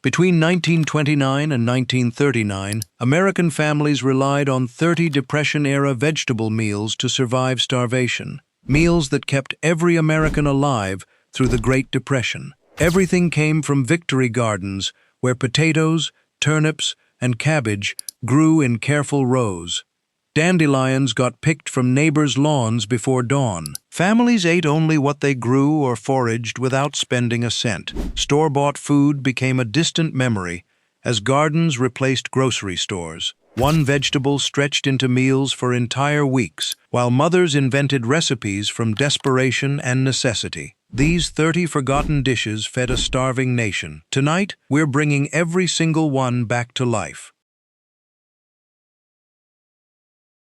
Between 1929 and 1939, American families relied on 30 Depression-era vegetable meals to survive starvation, meals that kept every American alive through the Great Depression. Everything came from victory gardens, where potatoes, turnips, and cabbage grew in careful rows. Dandelions got picked from neighbors' lawns before dawn. Families ate only what they grew or foraged without spending a cent. Store-bought food became a distant memory as gardens replaced grocery stores. One vegetable stretched into meals for entire weeks, while mothers invented recipes from desperation and necessity. These 30 forgotten dishes fed a starving nation. Tonight, we're bringing every single one back to life.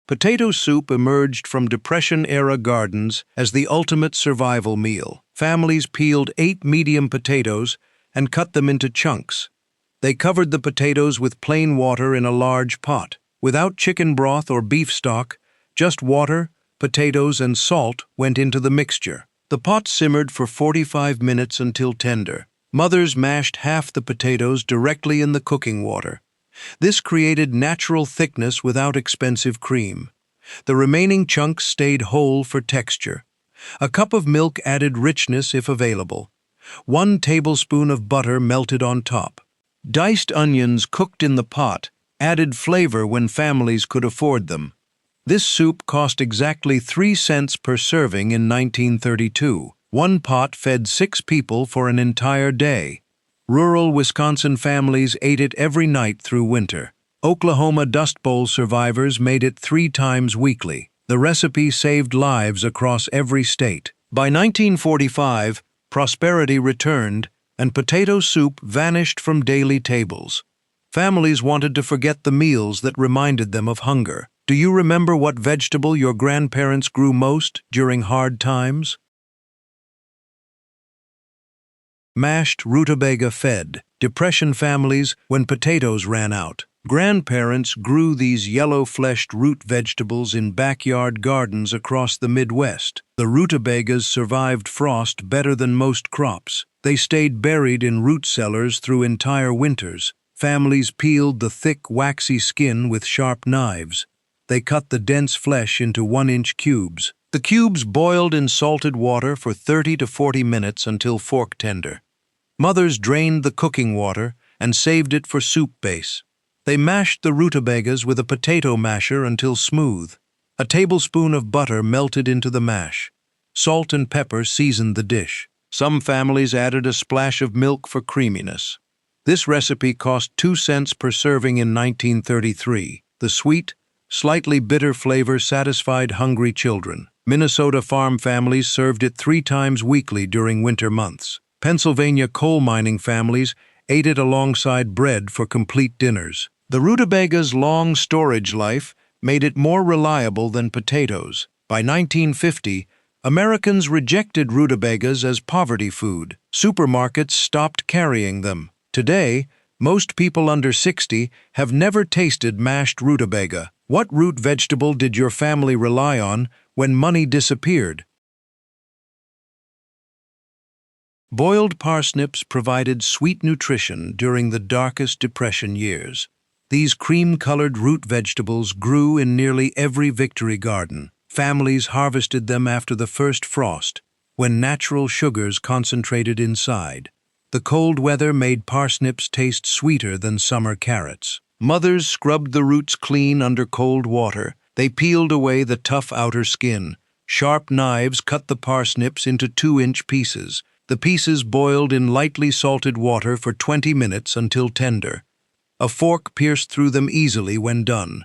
Potato soup emerged from Depression-era gardens as the ultimate survival meal. Families peeled 8 medium potatoes and cut them into chunks. They covered the potatoes with plain water in a large pot. Without chicken broth or beef stock, just water, potatoes, and salt went into the mixture. The pot simmered for 45 minutes until tender. Mothers mashed half the potatoes directly in the cooking water. This created natural thickness without expensive cream. The remaining chunks stayed whole for texture. A cup of milk added richness if available. 1 tablespoon of butter melted on top. Diced onions cooked in the pot added flavor when families could afford them. This soup cost exactly 3 cents per serving in 1932. One pot fed 6 people for an entire day. Rural Wisconsin families ate it every night through winter. Oklahoma Dust Bowl survivors made it 3 times weekly. The recipe saved lives across every state. By 1945, prosperity returned, and potato soup vanished from daily tables. Families wanted to forget the meals that reminded them of hunger. Do you remember what vegetable your grandparents grew most during hard times? Mashed rutabaga fed Depression families when potatoes ran out. Grandparents grew these yellow-fleshed root vegetables in backyard gardens across the Midwest. The rutabagas survived frost better than most crops. They stayed buried in root cellars through entire winters. Families peeled the thick, waxy skin with sharp knives. They cut the dense flesh into 1-inch cubes. The cubes boiled in salted water for 30 to 40 minutes until fork tender. Mothers drained the cooking water and saved it for soup base. They mashed the rutabagas with a potato masher until smooth. A tablespoon of butter melted into the mash. Salt and pepper seasoned the dish. Some families added a splash of milk for creaminess. This recipe cost 2 cents per serving in 1933. The sweet, slightly bitter flavor satisfied hungry children. Minnesota farm families served it 3 times weekly during winter months. Pennsylvania coal mining families ate it alongside bread for complete dinners. The rutabaga's long storage life made it more reliable than potatoes. By 1950, Americans rejected rutabagas as poverty food. Supermarkets stopped carrying them. Today, most people under 60 have never tasted mashed rutabaga. What root vegetable did your family rely on when money disappeared? Boiled parsnips provided sweet nutrition during the darkest Depression years. These cream-colored root vegetables grew in nearly every victory garden. Families harvested them after the first frost, when natural sugars concentrated inside. The cold weather made parsnips taste sweeter than summer carrots. Mothers scrubbed the roots clean under cold water. They peeled away the tough outer skin. Sharp knives cut the parsnips into 2-inch pieces. The pieces boiled in lightly salted water for 20 minutes until tender. A fork pierced through them easily when done.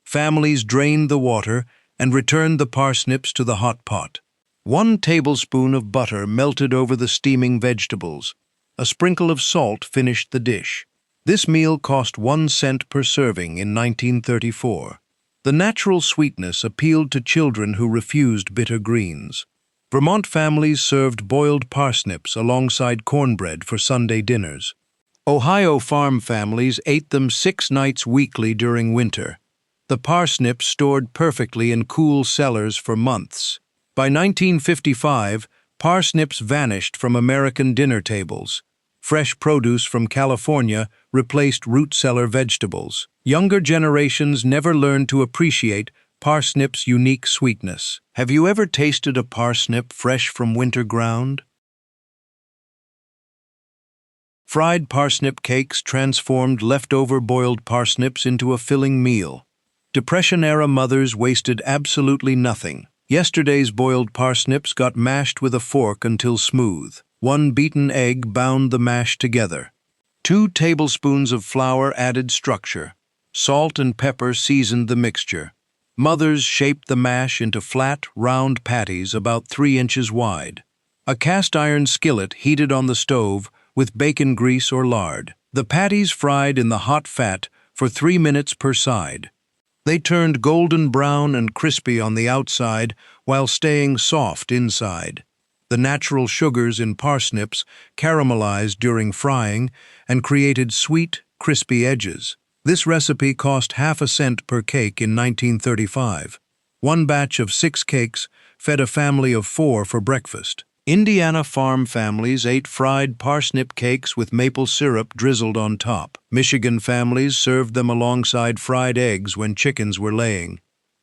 Families drained the water and returned the parsnips to the hot pot. 1 tablespoon of butter melted over the steaming vegetables. A sprinkle of salt finished the dish. This meal cost 1 cent per serving in 1934. The natural sweetness appealed to children who refused bitter greens. Vermont families served boiled parsnips alongside cornbread for Sunday dinners. Ohio farm families ate them 6 nights weekly during winter. The parsnips stored perfectly in cool cellars for months. By 1955, parsnips vanished from American dinner tables. Fresh produce from California replaced root-cellar vegetables. Younger generations never learned to appreciate parsnip's unique sweetness. Have you ever tasted a parsnip fresh from winter ground? Fried parsnip cakes transformed leftover boiled parsnips into a filling meal. Depression-era mothers wasted absolutely nothing. Yesterday's boiled parsnips got mashed with a fork until smooth. One beaten egg bound the mash together. 2 tablespoons of flour added structure. Salt and pepper seasoned the mixture. Mothers shaped the mash into flat, round patties about 3 inches wide. A cast-iron skillet heated on the stove with bacon grease or lard. The patties fried in the hot fat for 3 minutes per side. They turned golden brown and crispy on the outside while staying soft inside. The natural sugars in parsnips caramelized during frying and created sweet, crispy edges. This recipe cost half a cent per cake in 1935. One batch of 6 cakes fed a family of 4 for breakfast. Indiana farm families ate fried parsnip cakes with maple syrup drizzled on top. Michigan families served them alongside fried eggs when chickens were laying.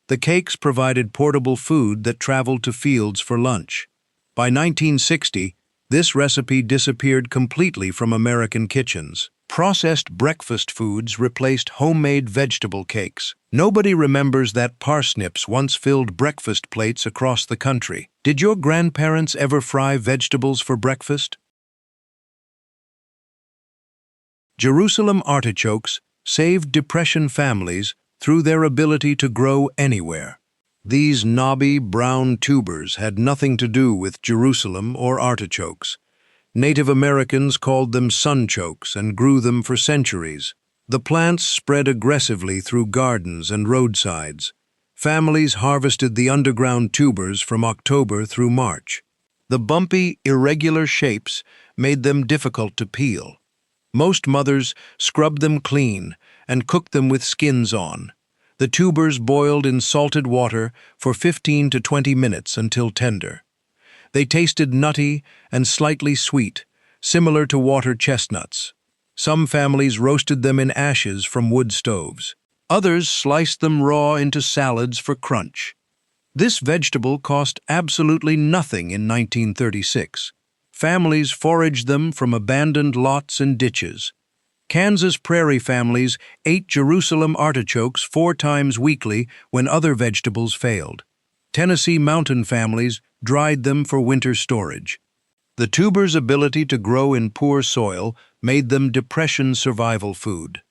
The cakes provided portable food that traveled to fields for lunch. By 1960, this recipe disappeared completely from American kitchens. Processed breakfast foods replaced homemade vegetable cakes. Nobody remembers that parsnips once filled breakfast plates across the country. Did your grandparents ever fry vegetables for breakfast? Jerusalem artichokes saved Depression families through their ability to grow anywhere. These knobby, brown tubers had nothing to do with Jerusalem or artichokes. Native Americans called them sunchokes and grew them for centuries. The plants spread aggressively through gardens and roadsides. Families harvested the underground tubers from October through March. The bumpy, irregular shapes made them difficult to peel. Most mothers scrubbed them clean and cooked them with skins on. The tubers boiled in salted water for 15 to 20 minutes until tender. They tasted nutty and slightly sweet, similar to water chestnuts. Some families roasted them in ashes from wood stoves. Others sliced them raw into salads for crunch. This vegetable cost absolutely nothing in 1936. Families foraged them from abandoned lots and ditches. Kansas prairie families ate Jerusalem artichokes 4 times weekly when other vegetables failed. Tennessee mountain families dried them for winter storage. The tubers' ability to grow in poor soil made them Depression survival food.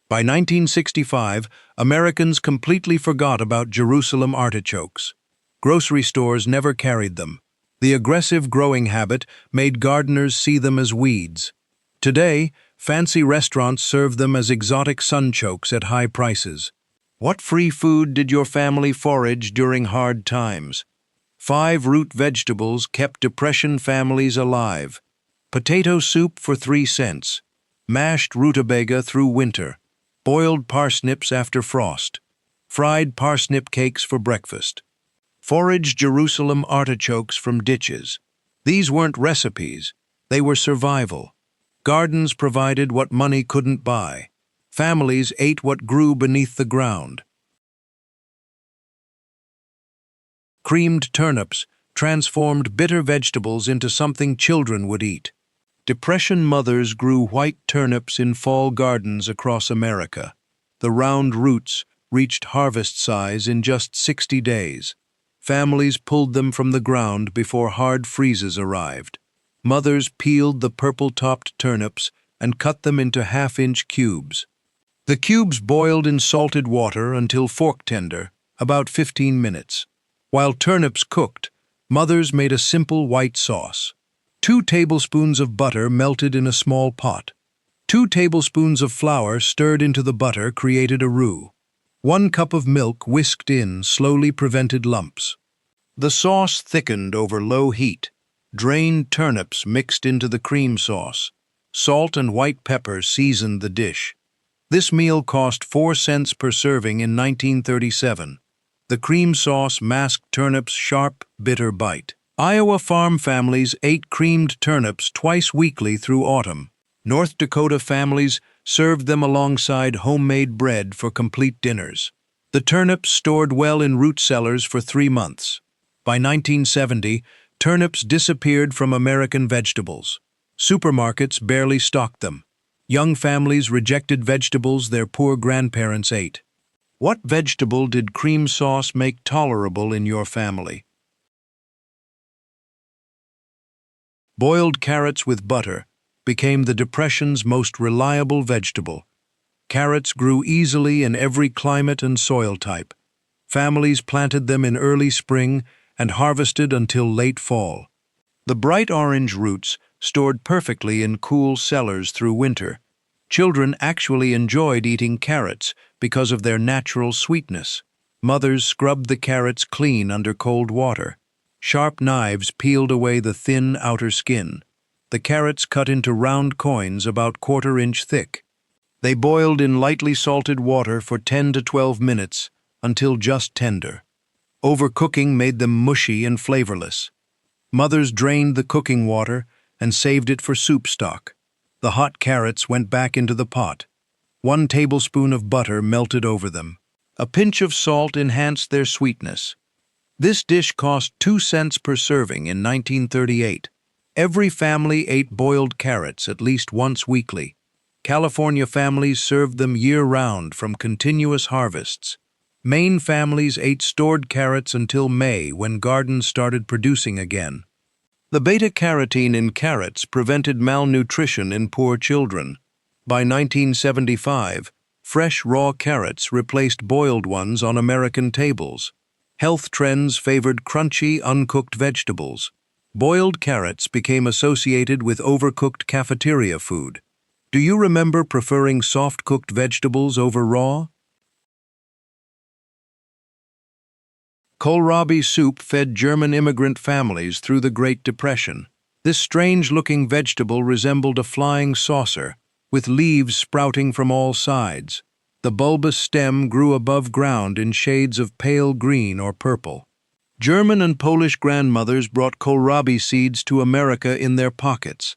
By 1965, Americans completely forgot about Jerusalem artichokes. Grocery stores never carried them. The aggressive growing habit made gardeners see them as weeds. Today, fancy restaurants serve them as exotic sunchokes at high prices. What free food did your family forage during hard times? 5 root vegetables kept Depression families alive. Potato soup for 3 cents. Mashed rutabaga through winter. Boiled parsnips after frost. Fried parsnip cakes for breakfast. Foraged Jerusalem artichokes from ditches. These weren't recipes. They were survival. Gardens provided what money couldn't buy. Families ate what grew beneath the ground. Creamed turnips transformed bitter vegetables into something children would eat. Depression mothers grew white turnips in fall gardens across America. The round roots reached harvest size in just 60 days. Families pulled them from the ground before hard freezes arrived. Mothers peeled the purple-topped turnips and cut them into half-inch cubes. The cubes boiled in salted water until fork tender, about 15 minutes. While turnips cooked, mothers made a simple white sauce. 2 tablespoons of butter melted in a small pot. 2 tablespoons of flour stirred into the butter created a roux. 1 cup of milk whisked in slowly prevented lumps. The sauce thickened over low heat. Drained turnips mixed into the cream sauce. Salt and white pepper seasoned the dish. This meal cost 4 cents per serving in 1937. The cream sauce masked turnips' sharp, bitter bite. Iowa farm families ate creamed turnips twice weekly through autumn. North Dakota families served them alongside homemade bread for complete dinners. The turnips stored well in root cellars for 3 months. By 1970, turnips disappeared from American vegetables. Supermarkets barely stocked them. Young families rejected vegetables their poor grandparents ate. What vegetable did cream sauce make tolerable in your family? Boiled carrots with butter became the Depression's most reliable vegetable. Carrots grew easily in every climate and soil type. Families planted them in early spring and harvested until late fall. The bright orange roots stored perfectly in cool cellars through winter. Children actually enjoyed eating carrots because of their natural sweetness. Mothers scrubbed the carrots clean under cold water. Sharp knives peeled away the thin outer skin. The carrots cut into round coins about 1/4 inch thick. They boiled in lightly salted water for 10 to 12 minutes until just tender. Overcooking made them mushy and flavorless. Mothers drained the cooking water and saved it for soup stock. The hot carrots went back into the pot. 1 tablespoon of butter melted over them. A pinch of salt enhanced their sweetness. This dish cost 2 cents per serving in 1938. Every family ate boiled carrots at least once weekly. California families served them year-round from continuous harvests. Maine families ate stored carrots until May, when gardens started producing again. The beta-carotene in carrots prevented malnutrition in poor children. By 1975, fresh raw carrots replaced boiled ones on American tables. Health trends favored crunchy, uncooked vegetables. Boiled carrots became associated with overcooked cafeteria food. Do you remember preferring soft-cooked vegetables over raw? Kohlrabi soup fed German immigrant families through the Great Depression. This strange-looking vegetable resembled a flying saucer, with leaves sprouting from all sides. The bulbous stem grew above ground in shades of pale green or purple. German and Polish grandmothers brought kohlrabi seeds to America in their pockets.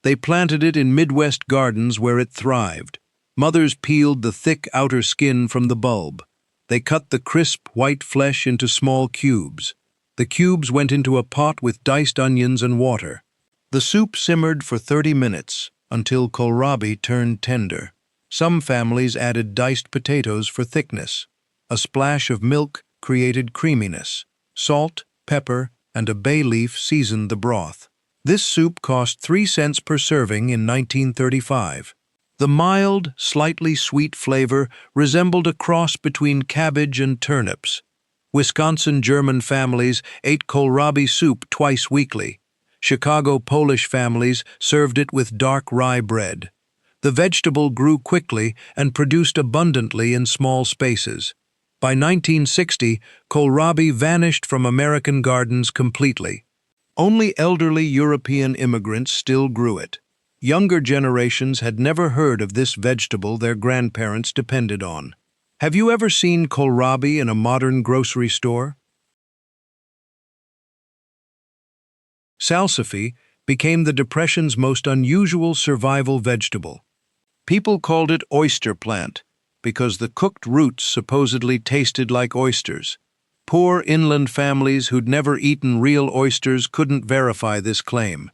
They planted it in Midwest gardens where it thrived. Mothers peeled the thick outer skin from the bulb. They cut the crisp, white flesh into small cubes. The cubes went into a pot with diced onions and water. The soup simmered for 30 minutes until kohlrabi turned tender. Some families added diced potatoes for thickness. A splash of milk created creaminess. Salt, pepper, and a bay leaf seasoned the broth. This soup cost 3 cents per serving in 1935. The mild, slightly sweet flavor resembled a cross between cabbage and turnips. Wisconsin German families ate kohlrabi soup twice weekly. Chicago Polish families served it with dark rye bread. The vegetable grew quickly and produced abundantly in small spaces. By 1960, kohlrabi vanished from American gardens completely. Only elderly European immigrants still grew it. Younger generations had never heard of this vegetable their grandparents depended on. Have you ever seen kohlrabi in a modern grocery store? Salsify became the Depression's most unusual survival vegetable. People called it oyster plant because the cooked roots supposedly tasted like oysters. Poor inland families who'd never eaten real oysters couldn't verify this claim.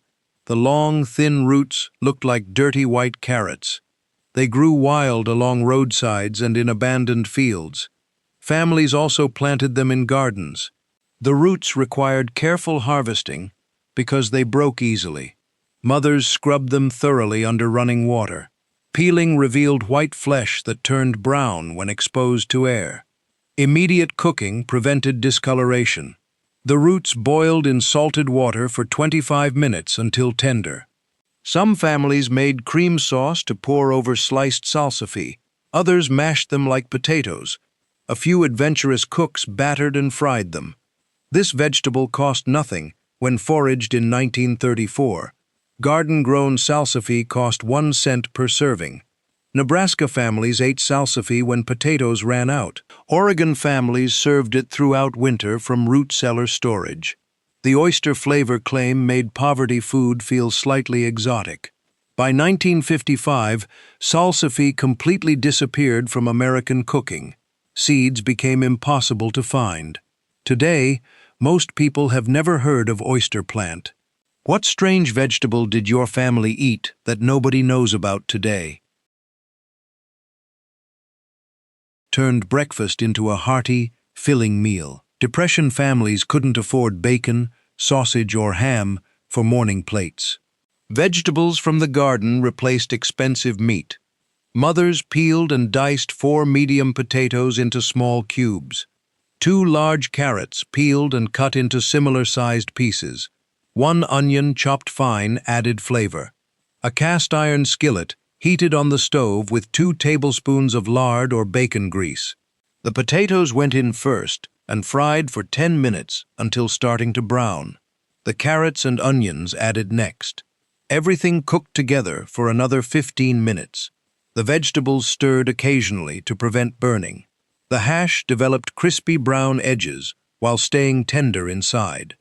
The long, thin roots looked like dirty white carrots. They grew wild along roadsides and in abandoned fields. Families also planted them in gardens. The roots required careful harvesting because they broke easily. Mothers scrubbed them thoroughly under running water. Peeling revealed white flesh that turned brown when exposed to air. Immediate cooking prevented discoloration. The roots boiled in salted water for 25 minutes until tender. Some families made cream sauce to pour over sliced salsify. Others mashed them like potatoes. A few adventurous cooks battered and fried them. This vegetable cost nothing when foraged in 1934. Garden-grown salsify cost 1 cent per serving. Nebraska families ate salsify when potatoes ran out. Oregon families served it throughout winter from root cellar storage. The oyster flavor claim made poverty food feel slightly exotic. By 1955, salsify completely disappeared from American cooking. Seeds became impossible to find. Today, most people have never heard of oyster plant. What strange vegetable did your family eat that nobody knows about today? Turned breakfast into a hearty, filling meal. Depression families couldn't afford bacon, sausage, or ham for morning plates. Vegetables from the garden replaced expensive meat. Mothers peeled and diced 4 medium potatoes into small cubes. 2 large carrots peeled and cut into similar-sized pieces. 1 onion chopped fine added flavor. A cast-iron skillet heated on the stove with 2 tablespoons of lard or bacon grease. The potatoes went in first and fried for 10 minutes until starting to brown. The carrots and onions added next. Everything cooked together for another 15 minutes. The vegetables stirred occasionally to prevent burning. The hash developed crispy brown edges while staying tender inside.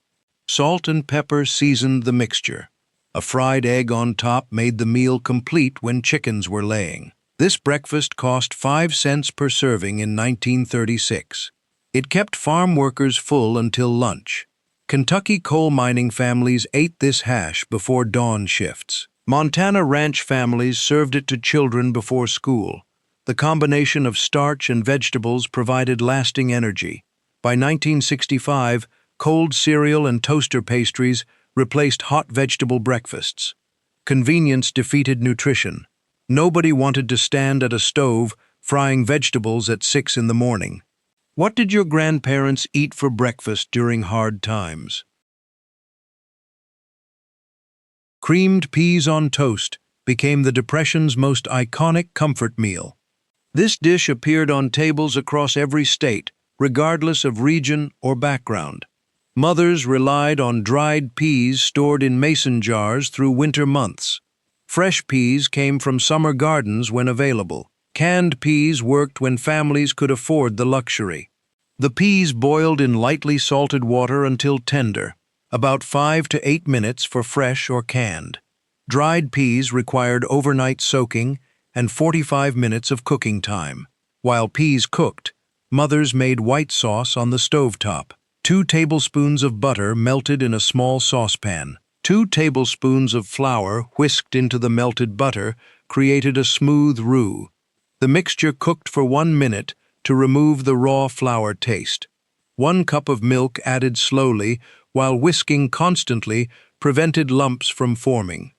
Salt and pepper seasoned the mixture. A fried egg on top made the meal complete when chickens were laying. This breakfast cost 5 cents per serving in 1936. It kept farm workers full until lunch. Kentucky coal mining families ate this hash before dawn shifts. Montana ranch families served it to children before school. The combination of starch and vegetables provided lasting energy. By 1965, cold cereal and toaster pastries replaced hot vegetable breakfasts. Convenience defeated nutrition. Nobody wanted to stand at a stove frying vegetables at 6 in the morning. What did your grandparents eat for breakfast during hard times? Creamed peas on toast became the Depression's most iconic comfort meal. This dish appeared on tables across every state, regardless of region or background. Mothers relied on dried peas stored in mason jars through winter months. Fresh peas came from summer gardens when available. Canned peas worked when families could afford the luxury. The peas boiled in lightly salted water until tender, about 5 to 8 minutes for fresh or canned. Dried peas required overnight soaking and 45 minutes of cooking time. While peas cooked, mothers made white sauce on the stovetop. 2 tablespoons of butter melted in a small saucepan. 2 tablespoons of flour whisked into the melted butter created a smooth roux. The mixture cooked for 1 minute to remove the raw flour taste. 1 cup of milk added slowly while whisking constantly prevented lumps from forming.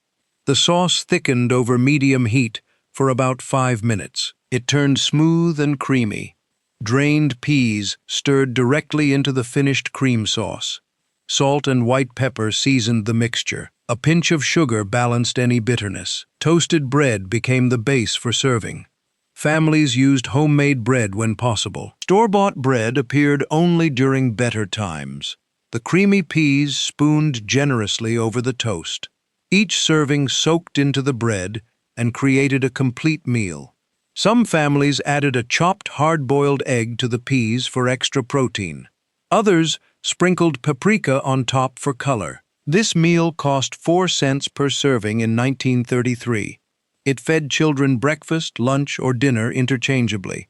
The sauce thickened over medium heat for about 5 minutes. It turned smooth and creamy. Drained peas stirred directly into the finished cream sauce. Salt and white pepper seasoned the mixture. A pinch of sugar balanced any bitterness. Toasted bread became the base for serving. Families used homemade bread when possible. Store-bought bread appeared only during better times. The creamy peas spooned generously over the toast. Each serving soaked into the bread and created a complete meal. Some families added a chopped hard-boiled egg to the peas for extra protein. Others sprinkled paprika on top for color. This meal cost 4 cents per serving in 1933. It fed children breakfast, lunch, or dinner interchangeably.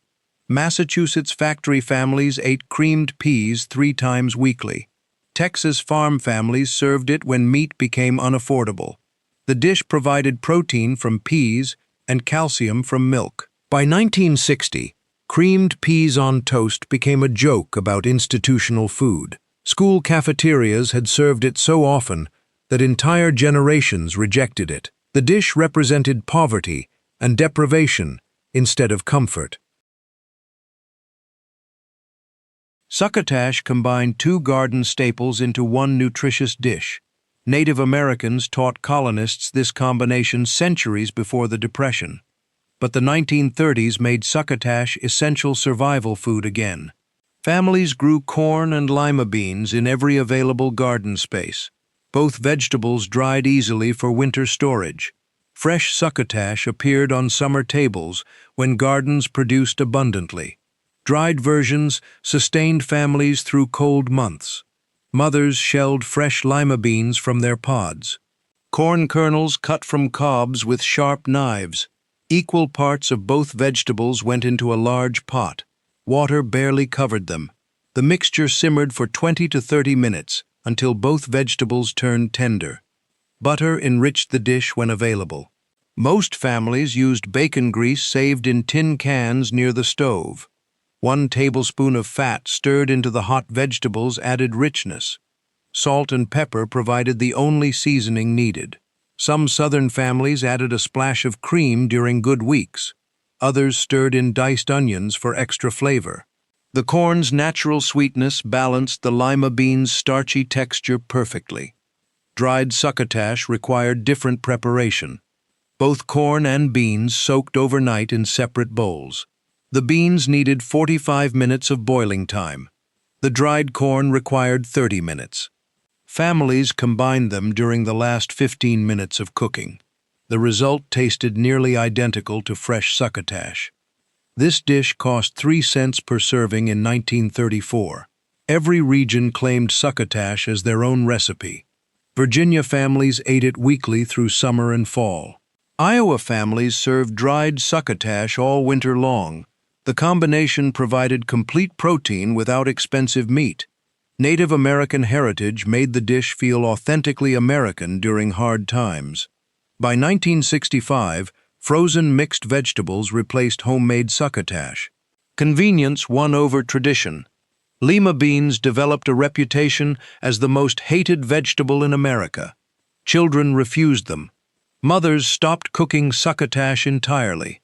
Massachusetts factory families ate creamed peas 3 times weekly. Texas farm families served it when meat became unaffordable. The dish provided protein from peas and calcium from milk. By 1960, creamed peas on toast became a joke about institutional food. School cafeterias had served it so often that entire generations rejected it. The dish represented poverty and deprivation instead of comfort. Succotash combined 2 garden staples into one nutritious dish. Native Americans taught colonists this combination centuries before the Depression. But the 1930s made succotash essential survival food again. Families grew corn and lima beans in every available garden space. Both vegetables dried easily for winter storage. Fresh succotash appeared on summer tables when gardens produced abundantly. Dried versions sustained families through cold months. Mothers shelled fresh lima beans from their pods. corn kernels cut from cobs with sharp knives. Equal parts of both vegetables went into a large pot. Water barely covered them. The mixture simmered for 20 to 30 minutes until both vegetables turned tender. Butter enriched the dish when available. Most families used bacon grease saved in tin cans near the stove. 1 tablespoon of fat stirred into the hot vegetables added richness. Salt and pepper provided the only seasoning needed. Some Southern families added a splash of cream during good weeks. Others stirred in diced onions for extra flavor. The corn's natural sweetness balanced the lima beans' starchy texture perfectly. Dried succotash required different preparation. Both corn and beans soaked overnight in separate bowls. The beans needed 45 minutes of boiling time. The dried corn required 30 minutes. Families combined them during the last 15 minutes of cooking. The result tasted nearly identical to fresh succotash. This dish cost 3 cents per serving in 1934. Every region claimed succotash as their own recipe. Virginia families ate it weekly through summer and fall. Iowa families served dried succotash all winter long. The combination provided complete protein without expensive meat. Native American heritage made the dish feel authentically American during hard times. By 1965, frozen mixed vegetables replaced homemade succotash. Convenience won over tradition. Lima beans developed a reputation as the most hated vegetable in America. Children refused them. Mothers stopped cooking succotash entirely.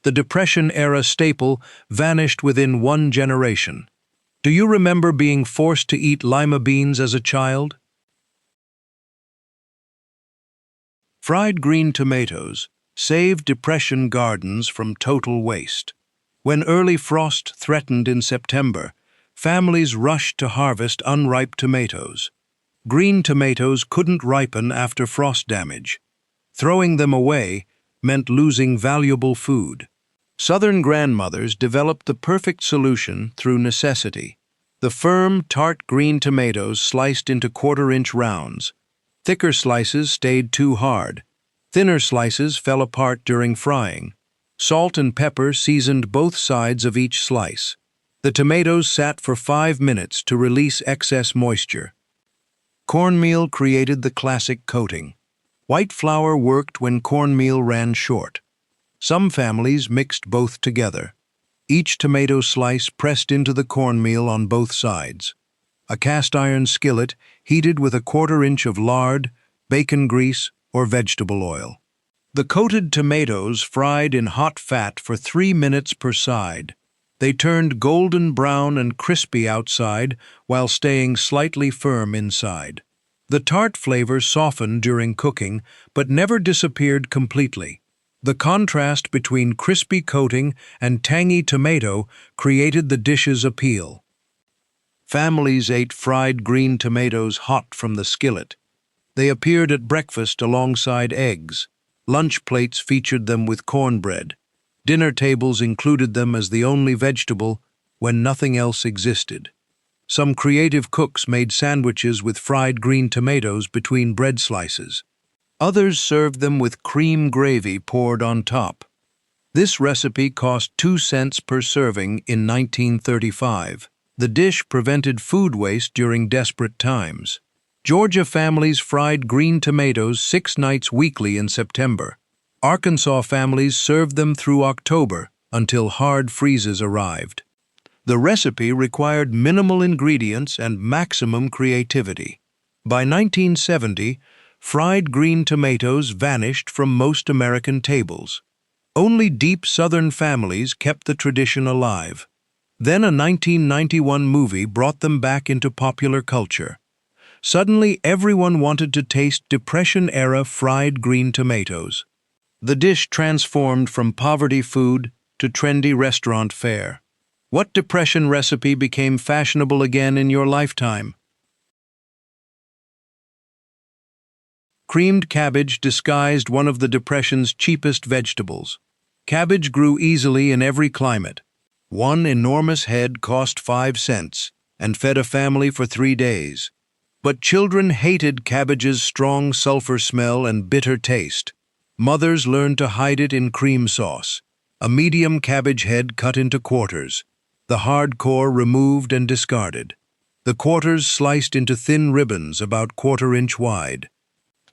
The Depression-era staple vanished within 1 generation. Do you remember being forced to eat lima beans as a child? Fried green tomatoes saved Depression gardens from total waste. When early frost threatened in September, families rushed to harvest unripe tomatoes. Green tomatoes couldn't ripen after frost damage. Throwing them away meant losing valuable food. Southern grandmothers developed the perfect solution through necessity. The firm, tart green tomatoes sliced into quarter-inch rounds. Thicker slices stayed too hard. Thinner slices fell apart during frying. Salt and pepper seasoned both sides of each slice. The tomatoes sat for 5 minutes to release excess moisture. Cornmeal created the classic coating. White flour worked when cornmeal ran short. Some families mixed both together. Each tomato slice pressed into the cornmeal on both sides. A cast-iron skillet heated with a quarter-inch of lard, bacon grease, or vegetable oil. The coated tomatoes fried in hot fat for 3 minutes per side. They turned golden brown and crispy outside while staying slightly firm inside. The tart flavor softened during cooking but never disappeared completely. The contrast between crispy coating and tangy tomato created the dish's appeal. Families ate fried green tomatoes hot from the skillet. They appeared at breakfast alongside eggs. Lunch plates featured them with cornbread. Dinner tables included them as the only vegetable when nothing else existed. Some creative cooks made sandwiches with fried green tomatoes between bread slices. Others served them with cream gravy poured on top. This recipe cost 2 cents per serving in 1935. The dish prevented food waste during desperate times. Georgia families fried green tomatoes 6 nights weekly in September. Arkansas families served them through October until hard freezes arrived. The recipe required minimal ingredients and maximum creativity. By 1970, fried green tomatoes vanished from most American tables. Only deep Southern families kept the tradition alive. Then a 1991 movie brought them back into popular culture. Suddenly, everyone wanted to taste Depression-era fried green tomatoes. The dish transformed from poverty food to trendy restaurant fare. What Depression recipe became fashionable again in your lifetime? Creamed cabbage disguised one of the Depression's cheapest vegetables. Cabbage grew easily in every climate. One enormous head cost 5 cents and fed a family for 3 days. But children hated cabbage's strong sulfur smell and bitter taste. Mothers learned to hide it in cream sauce, a medium cabbage head cut into quarters, the hard core removed and discarded, the quarters sliced into thin ribbons about quarter-inch wide.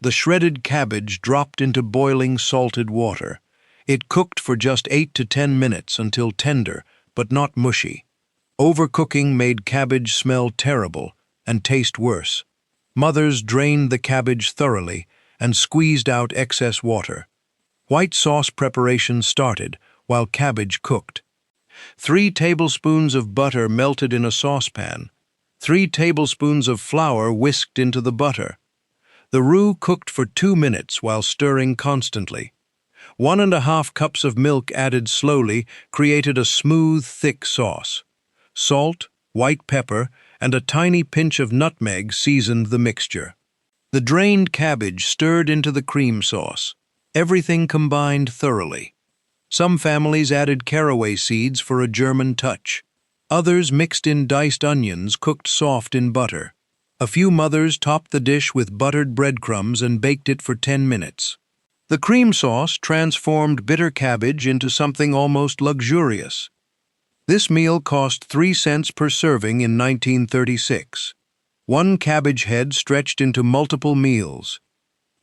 The shredded cabbage dropped into boiling salted water. It cooked for just 8 to 10 minutes until tender, but not mushy. Overcooking made cabbage smell terrible and taste worse. Mothers drained the cabbage thoroughly and squeezed out excess water. White sauce preparation started while cabbage cooked. 3 tablespoons of butter melted in a saucepan. 3 tablespoons of flour whisked into the butter. The roux cooked for 2 minutes while stirring constantly. 1½ cups of milk added slowly created a smooth, thick sauce. Salt, white pepper, and a tiny pinch of nutmeg seasoned the mixture. The drained cabbage stirred into the cream sauce. Everything combined thoroughly. Some families added caraway seeds for a German touch. Others mixed in diced onions cooked soft in butter. A few mothers topped the dish with buttered breadcrumbs and baked it for 10 minutes. The cream sauce transformed bitter cabbage into something almost luxurious. This meal cost 3 cents per serving in 1936. 1 cabbage head stretched into multiple meals.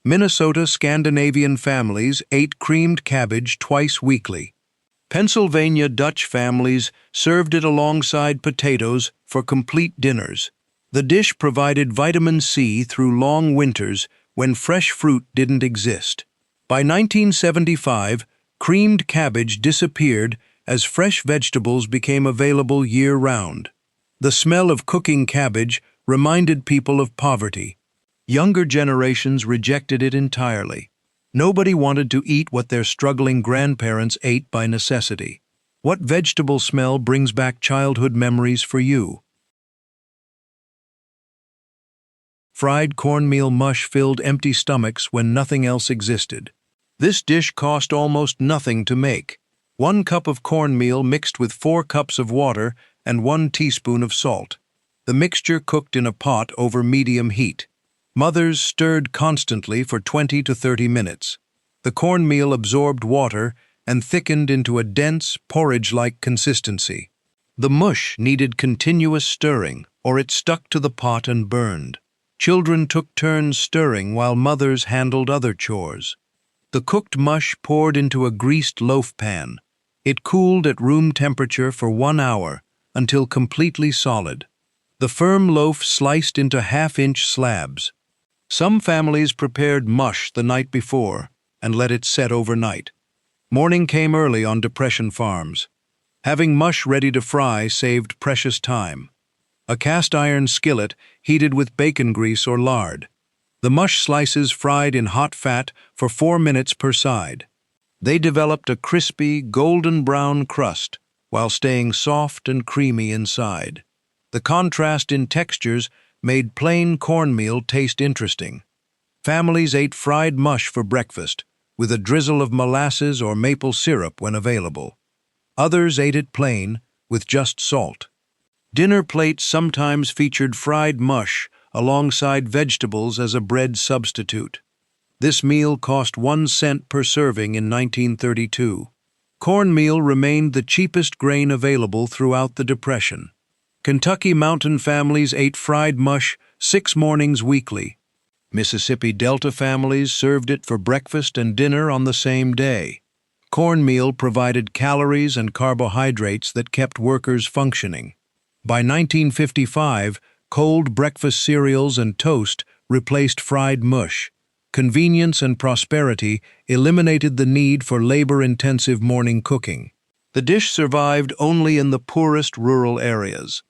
Minnesota Scandinavian families ate creamed cabbage twice weekly. Pennsylvania Dutch families served it alongside potatoes for complete dinners. The dish provided vitamin C through long winters when fresh fruit didn't exist. By 1975, creamed cabbage disappeared as fresh vegetables became available year-round. The smell of cooking cabbage reminded people of poverty. Younger generations rejected it entirely. Nobody wanted to eat what their struggling grandparents ate by necessity. What vegetable smell brings back childhood memories for you? Fried cornmeal mush filled empty stomachs when nothing else existed. This dish cost almost nothing to make. 1 cup of cornmeal mixed with 4 cups of water and 1 teaspoon of salt. The mixture cooked in a pot over medium heat. Mothers stirred constantly for 20 to 30 minutes. The cornmeal absorbed water and thickened into a dense, porridge-like consistency. The mush needed continuous stirring, or it stuck to the pot and burned. Children took turns stirring while mothers handled other chores. The cooked mush poured into a greased loaf pan. It cooled at room temperature for 1 hour until completely solid. The firm loaf sliced into half-inch slabs. Some families prepared mush the night before and let it set overnight. Morning came early on Depression farms. Having mush ready to fry saved precious time. A cast-iron skillet heated with bacon grease or lard. The mush slices fried in hot fat for 4 minutes per side. They developed a crispy, golden-brown crust while staying soft and creamy inside. The contrast in textures made plain cornmeal taste interesting. Families ate fried mush for breakfast, with a drizzle of molasses or maple syrup when available. Others ate it plain, with just salt. Dinner plates sometimes featured fried mush alongside vegetables as a bread substitute. This meal cost 1 cent per serving in 1932. Cornmeal remained the cheapest grain available throughout the Depression. Kentucky Mountain families ate fried mush 6 mornings weekly. Mississippi Delta families served it for breakfast and dinner on the same day. Cornmeal provided calories and carbohydrates that kept workers functioning. By 1955, cold breakfast cereals and toast replaced fried mush. Convenience and prosperity eliminated the need for labor-intensive morning cooking. The dish survived only in the poorest rural areas.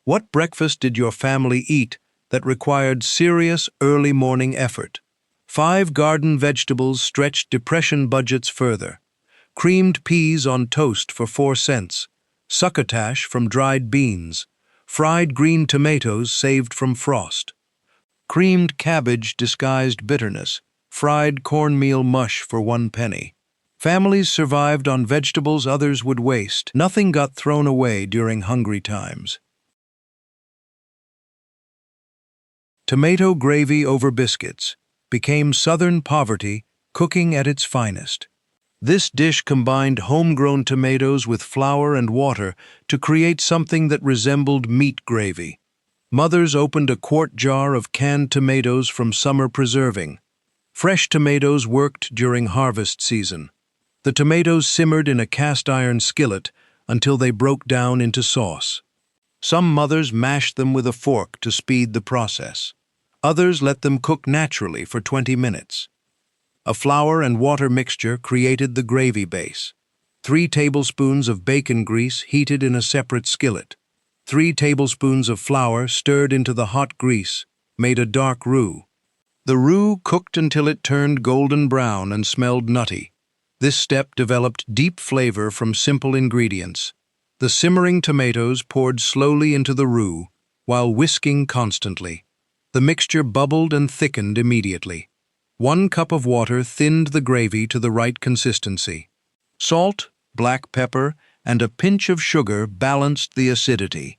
What breakfast did your family eat that required serious early morning effort? 5 garden vegetables stretched Depression budgets further. Creamed peas on toast for 4 cents. Succotash from dried beans. Fried green tomatoes saved from frost. Creamed cabbage disguised bitterness. Fried cornmeal mush for 1 penny. Families survived on vegetables others would waste. Nothing got thrown away during hungry times. Tomato gravy over biscuits became Southern poverty cooking at its finest. This dish combined homegrown tomatoes with flour and water to create something that resembled meat gravy. Mothers opened a quart jar of canned tomatoes from summer preserving. Fresh tomatoes worked during harvest season. The tomatoes simmered in a cast-iron skillet until they broke down into sauce. Some mothers mashed them with a fork to speed the process. Others let them cook naturally for 20 minutes. A flour and water mixture created the gravy base. 3 tablespoons of bacon grease heated in a separate skillet. 3 tablespoons of flour stirred into the hot grease made a dark roux. The roux cooked until it turned golden brown and smelled nutty. This step developed deep flavor from simple ingredients. The simmering tomatoes poured slowly into the roux while whisking constantly. The mixture bubbled and thickened immediately. 1 cup of water thinned the gravy to the right consistency. Salt, black pepper, and a pinch of sugar balanced the acidity.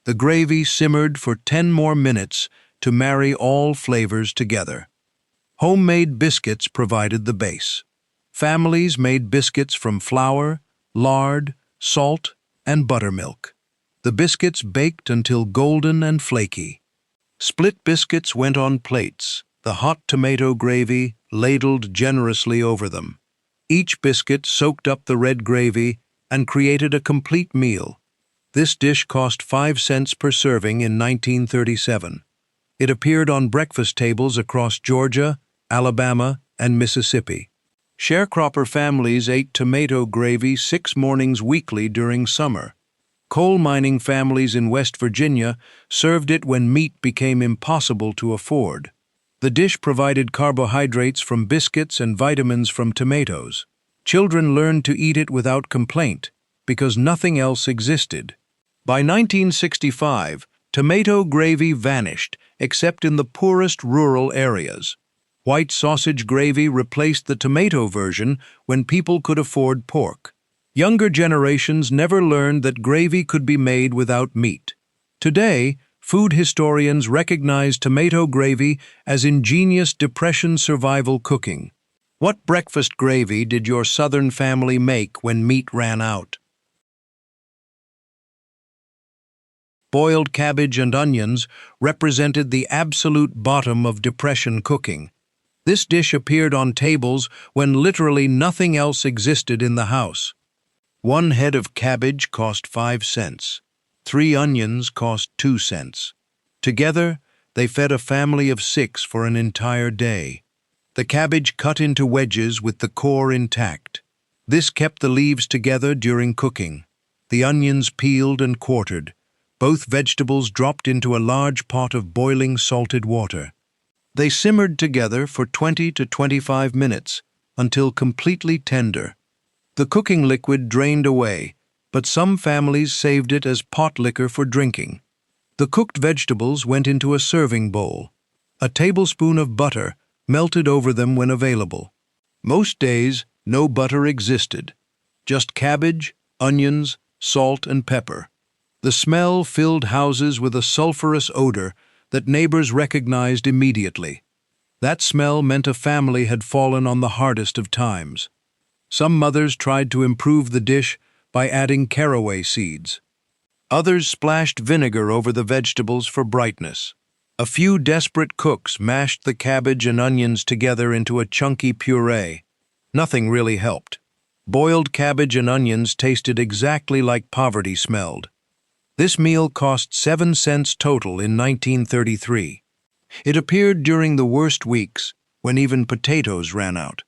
The gravy simmered for 10 more minutes to marry all flavors together. Homemade biscuits provided the base. Families made biscuits from flour, lard, salt, and buttermilk. The biscuits baked until golden and flaky. Split biscuits went on plates, the hot tomato gravy ladled generously over them. Each biscuit soaked up the red gravy and created a complete meal. This dish cost 5 cents per serving in 1937. It appeared on breakfast tables across Georgia, Alabama, and Mississippi. Sharecropper families ate tomato gravy 6 mornings weekly during summer. Coal mining families in West Virginia served it when meat became impossible to afford. The dish provided carbohydrates from biscuits and vitamins from tomatoes. Children learned to eat it without complaint because nothing else existed. By 1965, tomato gravy vanished except in the poorest rural areas. White sausage gravy replaced the tomato version when people could afford pork. Younger generations never learned that gravy could be made without meat. Today, food historians recognize tomato gravy as ingenious Depression survival cooking. What breakfast gravy did your Southern family make when meat ran out? Boiled cabbage and onions represented the absolute bottom of Depression cooking. This dish appeared on tables when literally nothing else existed in the house. 1 head of cabbage cost 5 cents. 3 onions cost 2 cents. Together, they fed a family of 6 for an entire day. The cabbage cut into wedges with the core intact. This kept the leaves together during cooking. The onions peeled and quartered. Both vegetables dropped into a large pot of boiling salted water. They simmered together for 20 to 25 minutes until completely tender. The cooking liquid drained away, but some families saved it as pot liquor for drinking. The cooked vegetables went into a serving bowl. A tablespoon of butter melted over them when available. Most days, no butter existed. Just cabbage, onions, salt, and pepper. The smell filled houses with a sulfurous odor that neighbors recognized immediately. That smell meant a family had fallen on the hardest of times. Some mothers tried to improve the dish by adding caraway seeds. Others splashed vinegar over the vegetables for brightness. A few desperate cooks mashed the cabbage and onions together into a chunky puree. Nothing really helped. Boiled cabbage and onions tasted exactly like poverty smelled. This meal cost 7 cents total in 1933. It appeared during the worst weeks, when even potatoes ran out.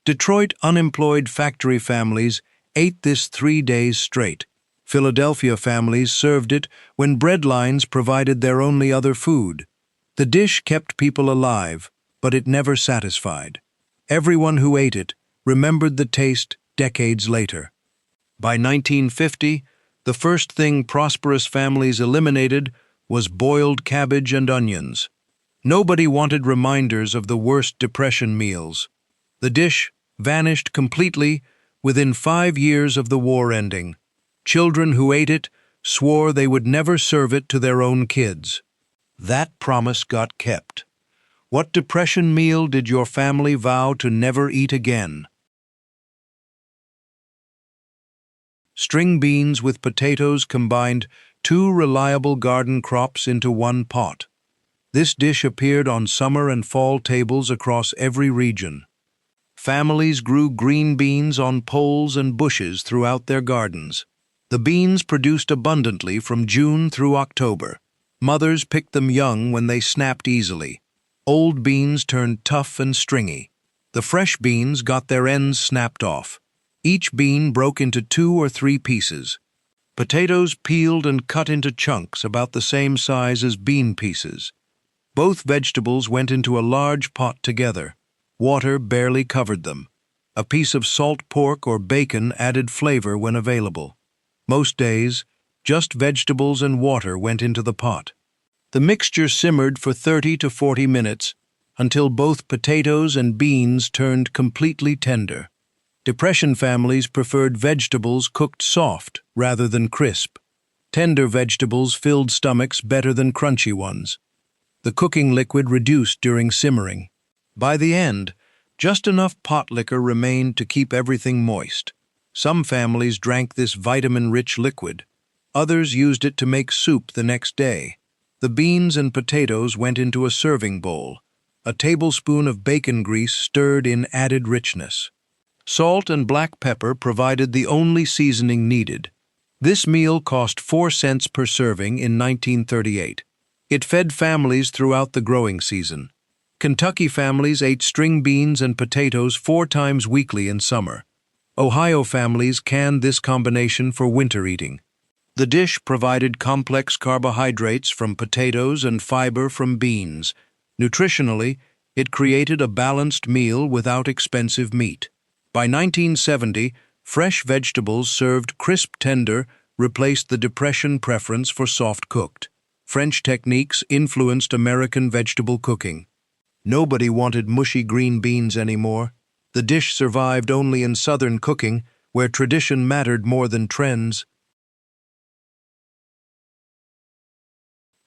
Detroit unemployed factory families ate this 3 days straight. Philadelphia families served it when bread lines provided their only other food. The dish kept people alive, but it never satisfied. Everyone who ate it remembered the taste decades later. By 1950, the first thing prosperous families eliminated was boiled cabbage and onions. Nobody wanted reminders of the worst Depression meals. The dish vanished completely within 5 years of the war ending. Children who ate it swore they would never serve it to their own kids. That promise got kept. What depression meal did your family vow to never eat again? String beans with potatoes combined two reliable garden crops into one pot. This dish appeared on summer and fall tables across every region. Families grew green beans on poles and bushes throughout their gardens. The beans produced abundantly from June through October. Mothers picked them young when they snapped easily. Old beans turned tough and stringy. The fresh beans got their ends snapped off. Each bean broke into 2 or 3 pieces. Potatoes peeled and cut into chunks about the same size as bean pieces. Both vegetables went into a large pot together. Water barely covered them. A piece of salt pork or bacon added flavor when available. Most days, just vegetables and water went into the pot. The mixture simmered for 30 to 40 minutes until both potatoes and beans turned completely tender. Depression families preferred vegetables cooked soft rather than crisp. Tender vegetables filled stomachs better than crunchy ones. The cooking liquid reduced during simmering. By the end, just enough pot liquor remained to keep everything moist. Some families drank this vitamin-rich liquid. Others used it to make soup the next day. The beans and potatoes went into a serving bowl. A tablespoon of bacon grease stirred in added richness. Salt and black pepper provided the only seasoning needed. This meal cost 4 cents per serving in 1938. It fed families throughout the growing season. Kentucky families ate string beans and potatoes 4 times weekly in summer. Ohio families canned this combination for winter eating. The dish provided complex carbohydrates from potatoes and fiber from beans. Nutritionally, it created a balanced meal without expensive meat. By 1970, fresh vegetables served crisp tender replaced the Depression preference for soft-cooked. French techniques influenced American vegetable cooking. Nobody wanted mushy green beans anymore. The dish survived only in Southern cooking, where tradition mattered more than trends.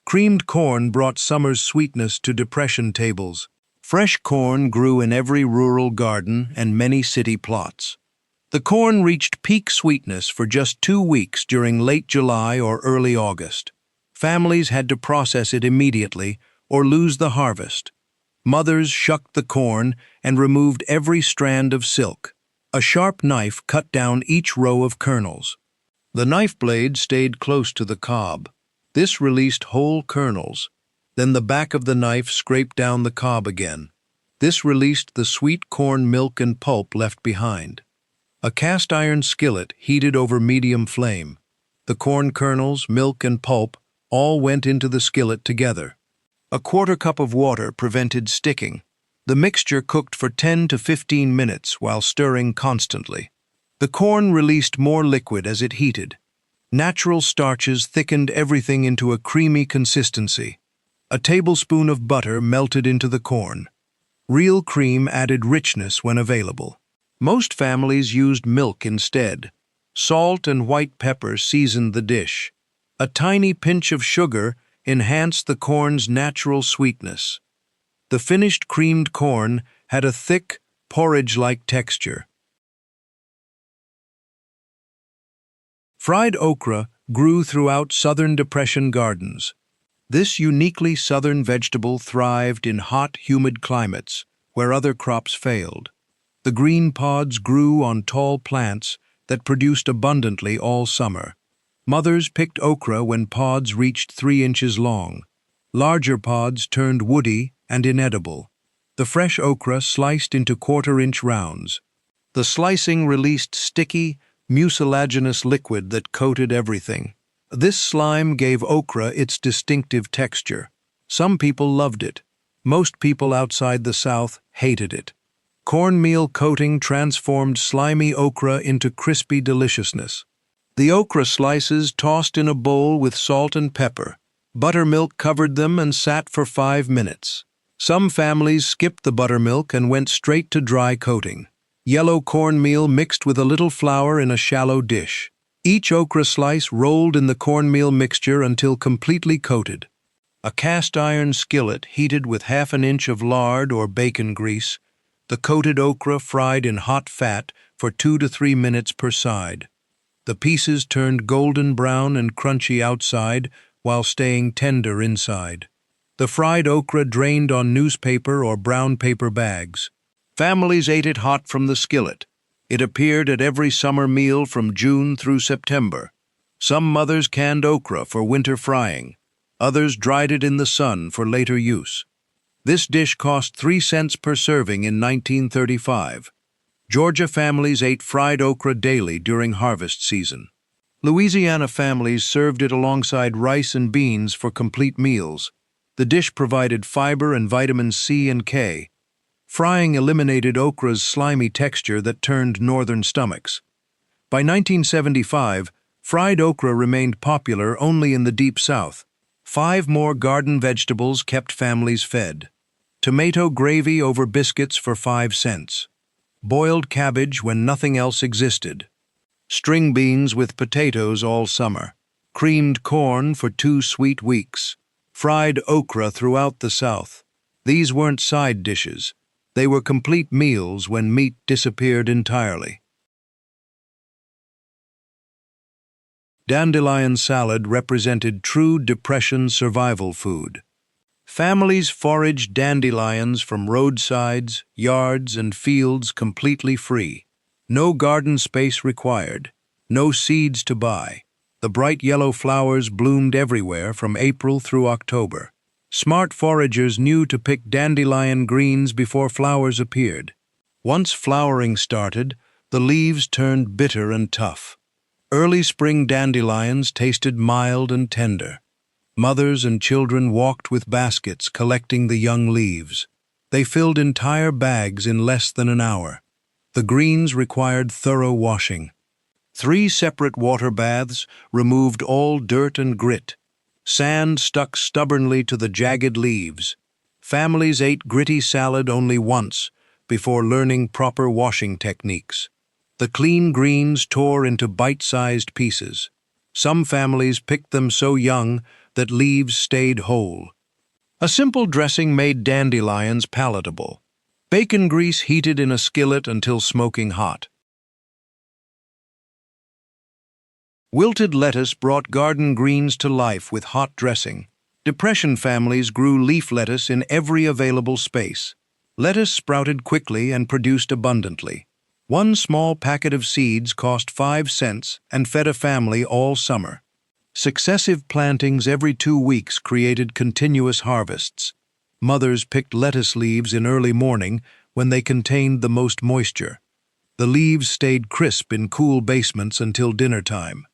Creamed corn brought summer's sweetness to Depression tables. Fresh corn grew in every rural garden and many city plots. The corn reached peak sweetness for just 2 weeks during late July or early August. Families had to process it immediately or lose the harvest. Mothers shucked the corn and removed every strand of silk. A sharp knife cut down each row of kernels. The knife blade stayed close to the cob. This released whole kernels. Then the back of the knife scraped down the cob again. This released the sweet corn milk and pulp left behind. A cast iron skillet heated over medium flame. The corn kernels, milk, and pulp all went into the skillet together. A 1/4 cup of water prevented sticking. The mixture cooked for 10 to 15 minutes while stirring constantly. The corn released more liquid as it heated. Natural starches thickened everything into a creamy consistency. A tablespoon of butter melted into the corn. Real cream added richness when available. Most families used milk instead. Salt and white pepper seasoned the dish. A tiny pinch of sugar enhanced the corn's natural sweetness. The finished creamed corn had a thick, porridge-like texture. Fried okra grew throughout Southern Depression gardens. This uniquely Southern vegetable thrived in hot, humid climates where other crops failed. The green pods grew on tall plants that produced abundantly all summer. Mothers picked okra when pods reached 3 inches long. Larger pods turned woody and inedible. The fresh okra sliced into 1/4-inch rounds. The slicing released sticky, mucilaginous liquid that coated everything. This slime gave okra its distinctive texture. Some people loved it. Most people outside the South hated it. Cornmeal coating transformed slimy okra into crispy deliciousness. The okra slices tossed in a bowl with salt and pepper. Buttermilk covered them and sat for 5 minutes. Some families skipped the buttermilk and went straight to dry coating. Yellow cornmeal mixed with a little flour in a shallow dish. Each okra slice rolled in the cornmeal mixture until completely coated. A cast iron skillet heated with half an inch of lard or bacon grease, the coated okra fried in hot fat for 2 to 3 minutes per side. The pieces turned golden brown and crunchy outside while staying tender inside. The fried okra drained on newspaper or brown paper bags. Families ate it hot from the skillet. It appeared at every summer meal from June through September. Some mothers canned okra for winter frying. Others dried it in the sun for later use. This dish cost 3 cents per serving in 1935. Georgia families ate fried okra daily during harvest season. Louisiana families served it alongside rice and beans for complete meals. The dish provided fiber and vitamins C and K. Frying eliminated okra's slimy texture that turned northern stomachs. By 1975, fried okra remained popular only in the Deep South. 5 more garden vegetables kept families fed. Tomato gravy over biscuits for 5 cents. Boiled cabbage when nothing else existed. String beans with potatoes all summer. Creamed corn for 2 sweet weeks. Fried okra throughout the South. These weren't side dishes. They were complete meals when meat disappeared entirely. Dandelion salad represented true Depression survival food. Families foraged dandelions from roadsides, yards, and fields completely free. No garden space required. No seeds to buy. The bright yellow flowers bloomed everywhere from April through October. Smart foragers knew to pick dandelion greens before flowers appeared. Once flowering started, the leaves turned bitter and tough. Early spring dandelions tasted mild and tender. Mothers and children walked with baskets collecting the young leaves. They filled entire bags in less than an hour. The greens required thorough washing. 3 separate water baths removed all dirt and grit. Sand stuck stubbornly to the jagged leaves. Families ate gritty salad only once before learning proper washing techniques. The clean greens tore into bite-sized pieces. Some families picked them so young that leaves stayed whole. A simple dressing made dandelions palatable. Bacon grease heated in a skillet until smoking hot. Wilted lettuce brought garden greens to life with hot dressing. Depression families grew leaf lettuce in every available space. Lettuce sprouted quickly and produced abundantly. 1 small packet of seeds cost 5 cents and fed a family all summer. Successive plantings every 2 weeks created continuous harvests. Mothers picked lettuce leaves in early morning when they contained the most moisture. The leaves stayed crisp in cool basements until dinner time.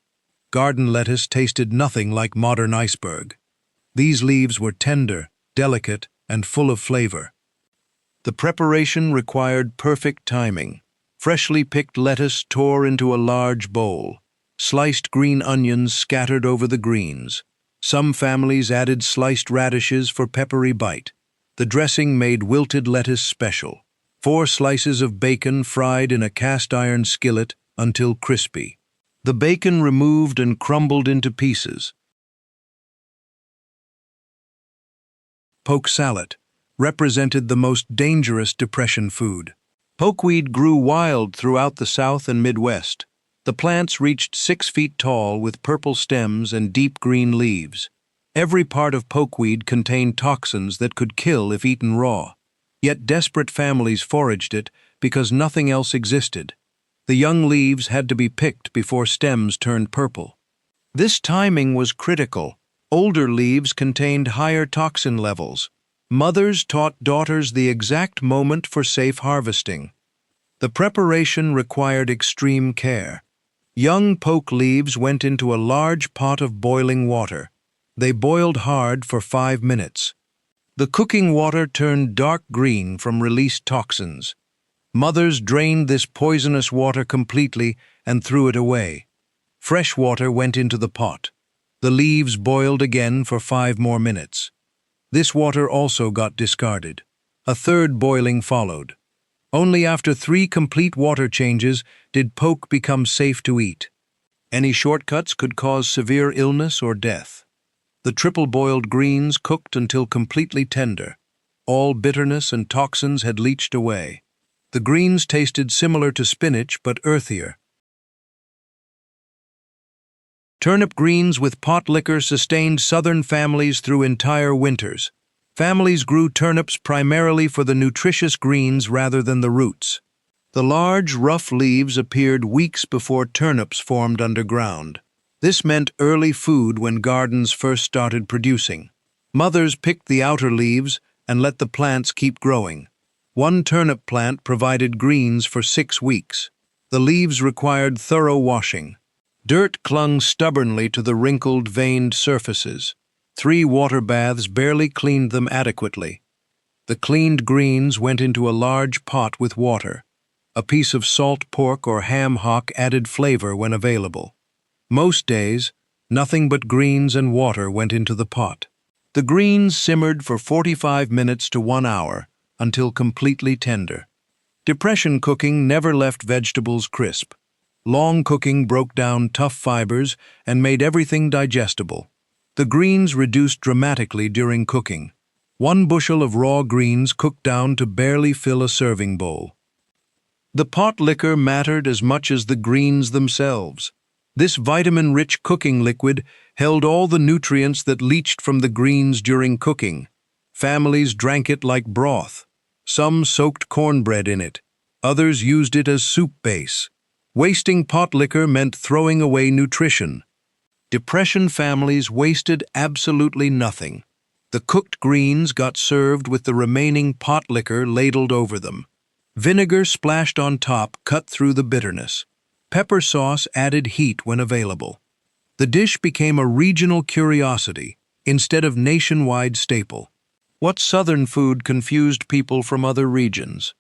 Garden lettuce tasted nothing like modern iceberg. These leaves were tender, delicate, and full of flavor. The preparation required perfect timing. Freshly picked lettuce tore into a large bowl. Sliced green onions scattered over the greens. Some families added sliced radishes for peppery bite. The dressing made wilted lettuce special. 4 slices of bacon fried in a cast-iron skillet until crispy. The bacon removed and crumbled into pieces. Poke salad represented the most dangerous Depression food. Pokeweed grew wild throughout the South and Midwest. The plants reached 6 feet tall with purple stems and deep green leaves. Every part of pokeweed contained toxins that could kill if eaten raw. Yet desperate families foraged it because nothing else existed. The young leaves had to be picked before stems turned purple. This timing was critical. Older leaves contained higher toxin levels. Mothers taught daughters the exact moment for safe harvesting. The preparation required extreme care. Young poke leaves went into a large pot of boiling water. They boiled hard for 5 minutes. The cooking water turned dark green from released toxins. Mothers drained this poisonous water completely and threw it away. Fresh water went into the pot. The leaves boiled again for 5 more minutes. This water also got discarded. A third boiling followed. Only after 3 complete water changes did poke become safe to eat. Any shortcuts could cause severe illness or death. The triple-boiled greens cooked until completely tender. All bitterness and toxins had leached away. The greens tasted similar to spinach but earthier. Turnip greens with pot liquor sustained Southern families through entire winters. Families grew turnips primarily for the nutritious greens rather than the roots. The large, rough leaves appeared weeks before turnips formed underground. This meant early food when gardens first started producing. Mothers picked the outer leaves and let the plants keep growing. One turnip plant provided greens for 6 weeks. The leaves required thorough washing. Dirt clung stubbornly to the wrinkled, veined surfaces. 3 water baths barely cleaned them adequately. The cleaned greens went into a large pot with water. A piece of salt pork or ham hock added flavor when available. Most days, nothing but greens and water went into the pot. The greens simmered for 45 minutes to 1 hour until completely tender. Depression cooking never left vegetables crisp. Long cooking broke down tough fibers and made everything digestible. The greens reduced dramatically during cooking. 1 bushel of raw greens cooked down to barely fill a serving bowl. The pot liquor mattered as much as the greens themselves. This vitamin-rich cooking liquid held all the nutrients that leached from the greens during cooking. Families drank it like broth. Some soaked cornbread in it. Others used it as soup base. Wasting pot liquor meant throwing away nutrition. Depression families wasted absolutely nothing. The cooked greens got served with the remaining pot liquor ladled over them. Vinegar splashed on top cut through the bitterness. Pepper sauce added heat when available. The dish became a regional curiosity instead of nationwide staple. What Southern food confused people from other regions?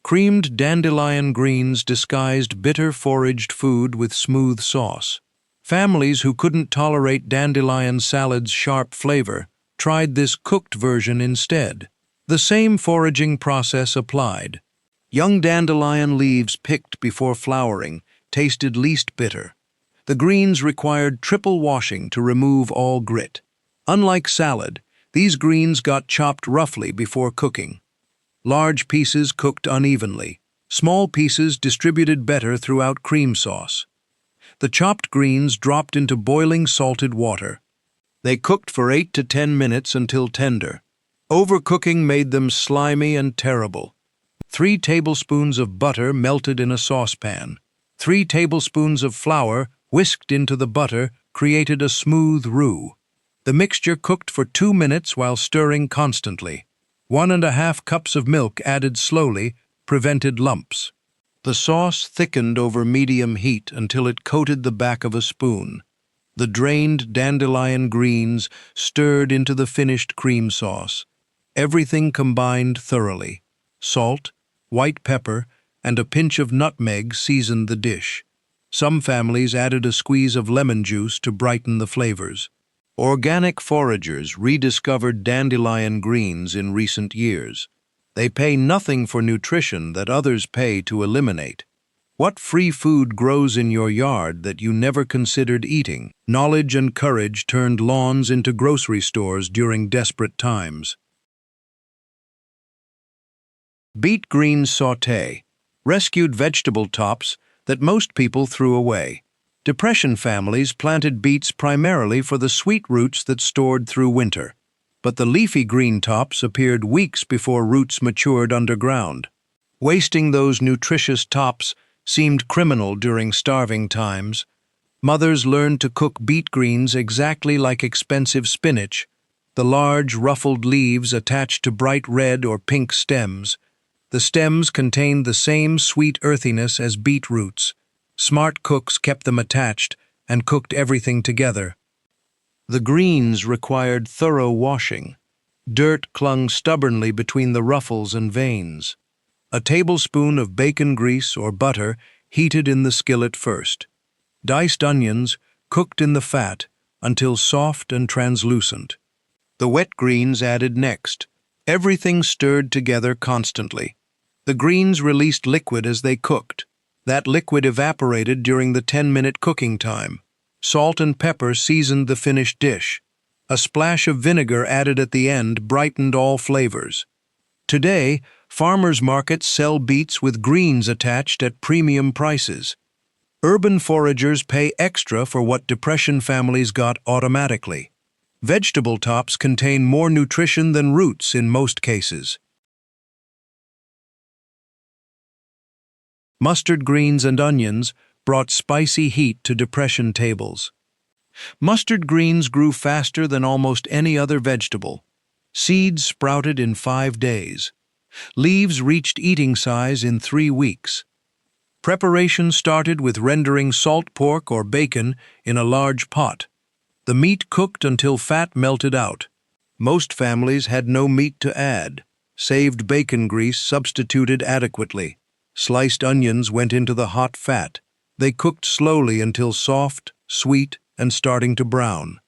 Creamed dandelion greens disguised bitter foraged food with smooth sauce. Families who couldn't tolerate dandelion salad's sharp flavor tried this cooked version instead. The same foraging process applied. Young dandelion leaves picked before flowering tasted least bitter. The greens required triple washing to remove all grit. Unlike salad, these greens got chopped roughly before cooking. Large pieces cooked unevenly. Small pieces distributed better throughout cream sauce. The chopped greens dropped into boiling salted water. They cooked for 8 to 10 minutes until tender. Overcooking made them slimy and terrible. 3 tablespoons of butter melted in a saucepan. 3 tablespoons of flour whisked into the butter created a smooth roux. The mixture cooked for 2 minutes while stirring constantly. 1½ cups of milk added slowly prevented lumps. The sauce thickened over medium heat until it coated the back of a spoon. The drained dandelion greens stirred into the finished cream sauce. Everything combined thoroughly. Salt, white pepper, and a pinch of nutmeg seasoned the dish. Some families added a squeeze of lemon juice to brighten the flavors. Organic foragers rediscovered dandelion greens in recent years. They pay nothing for nutrition that others pay to eliminate. What free food grows in your yard that you never considered eating? Knowledge and courage turned lawns into grocery stores during desperate times. Beet greens sauté rescued vegetable tops that most people threw away. Depression families planted beets primarily for the sweet roots that stored through winter, but the leafy green tops appeared weeks before roots matured underground. Wasting those nutritious tops seemed criminal during starving times. Mothers learned to cook beet greens exactly like expensive spinach, the large, ruffled leaves attached to bright red or pink stems. The stems contained the same sweet earthiness as beet roots. Smart cooks kept them attached and cooked everything together. The greens required thorough washing. Dirt clung stubbornly between the ruffles and veins. A tablespoon of bacon grease or butter heated in the skillet first. Diced onions cooked in the fat until soft and translucent. The wet greens added next. Everything stirred together constantly. The greens released liquid as they cooked. That liquid evaporated during the 10-minute cooking time. Salt and pepper seasoned the finished dish. A splash of vinegar added at the end brightened all flavors. Today, farmers' markets sell beets with greens attached at premium prices. Urban foragers pay extra for what Depression families got automatically. Vegetable tops contain more nutrition than roots in most cases. Mustard greens and onions brought spicy heat to Depression tables. Mustard greens grew faster than almost any other vegetable. Seeds sprouted in 5 days. Leaves reached eating size in 3 weeks. Preparation started with rendering salt pork or bacon in a large pot. The meat cooked until fat melted out. Most families had no meat to add. Saved bacon grease substituted adequately. Sliced onions went into the hot fat. They cooked slowly until soft, sweet, and starting to brown.